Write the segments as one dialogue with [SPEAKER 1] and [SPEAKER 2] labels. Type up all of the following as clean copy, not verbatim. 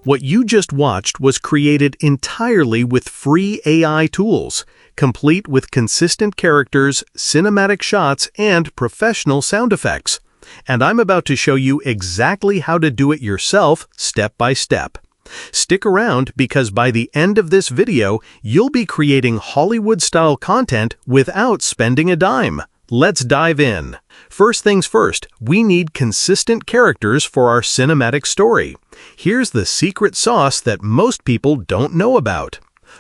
[SPEAKER 1] What you just watched was created entirely with free AI tools, complete with consistent characters, cinematic shots, and professional sound effects. And I'm about to show you exactly how to do it yourself, step by step. Stick around because by the end of this video, you'll be creating Hollywood-style content without spending a dime. Let's dive in. First things first, we need consistent characters for our cinematic story. Here's the secret sauce that most people don't know about.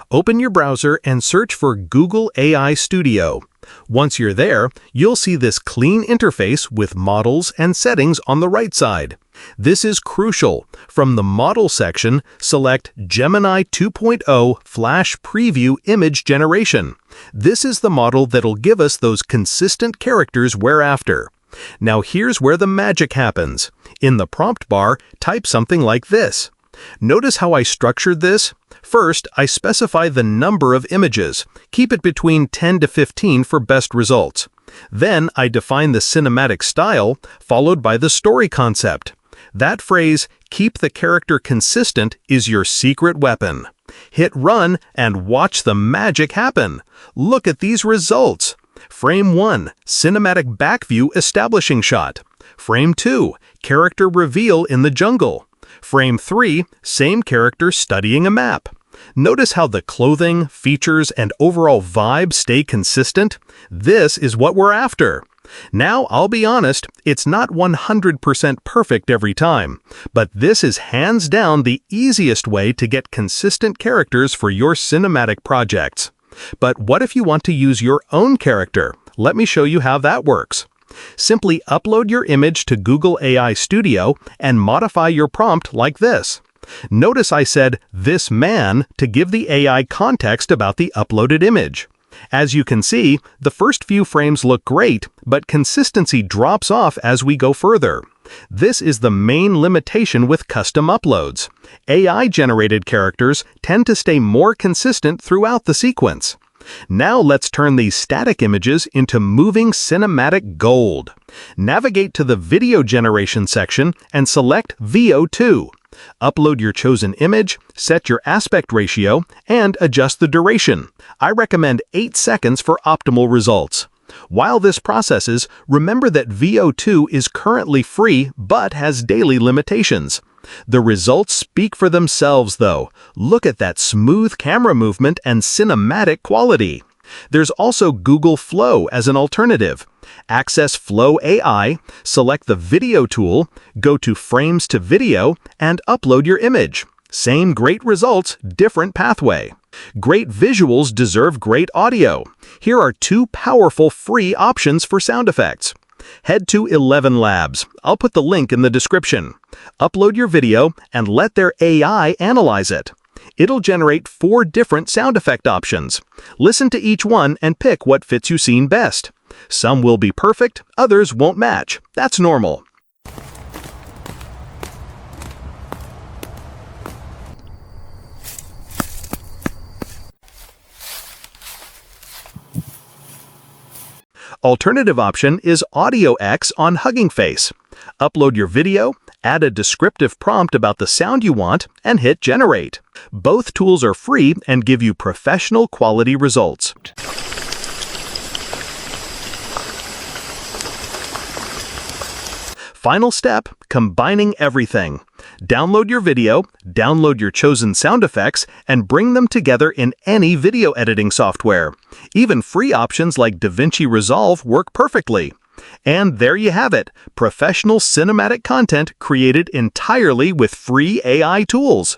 [SPEAKER 1] Open your browser and search for Google AI Studio. Once you're there, you'll see this clean interface with models and settings on the right side. This is crucial. From the Model section, select Gemini 2.0 Flash Preview Image Generation. This is the model that'll give us those consistent characters we're after. Now here's where the magic happens. In the prompt bar, type something like this. Notice how I structured this? First, I specify the number of images. Keep it between 10 to 15 for best results. Then I define the cinematic style, followed by the story concept. That phrase, "keep the character consistent," is your secret weapon. Hit run and watch the magic happen. Look at these results. Frame 1, cinematic back view establishing shot. Frame 2, character reveal in the jungle. Frame 3, same character studying a map. Notice how the clothing, features, and overall vibe stay consistent? This is what we're after. Now, I'll be honest, it's not 100% perfect every time, but this is hands down the easiest way to get consistent characters for your cinematic projects. But what if you want to use your own character? Let me show you how that works. Simply upload your image to Google AI Studio and modify your prompt like this. Notice I said, "this man," to give the AI context about the uploaded image. As you can see, the first few frames look great, but consistency drops off as we go further. This is the main limitation with custom uploads. AI-generated characters tend to stay more consistent throughout the sequence. Now let's turn these static images into moving cinematic gold. Navigate to the Video Generation section and select VO2. Upload your chosen image, set your aspect ratio, and adjust the duration. I recommend 8 seconds for optimal results. While this processes, remember that VO2 is currently free but has daily limitations. The results speak for themselves, though. Look at that smooth camera movement and cinematic quality. There's also Google Flow as an alternative. Access Flow AI, select the Video tool, go to Frames to Video, and upload your image. Same great results, different pathway. Great visuals deserve great audio. Here are 2 powerful free options for sound effects. Head to 11 Labs. I'll put the link in the description. Upload your video and let their AI analyze it. It'll generate 4 different sound effect options. Listen to each one and pick what fits your scene best. Some will be perfect, others won't match. That's normal. Alternative option is AIGainX on Hugging Face. Upload your video, add a descriptive prompt about the sound you want, and hit Generate. Both tools are free and give you professional quality results. Final step, combining everything. Download your video, download your chosen sound effects, and bring them together in any video editing software. Even free options like DaVinci Resolve work perfectly. And there you have it, professional cinematic content created entirely with free AI tools.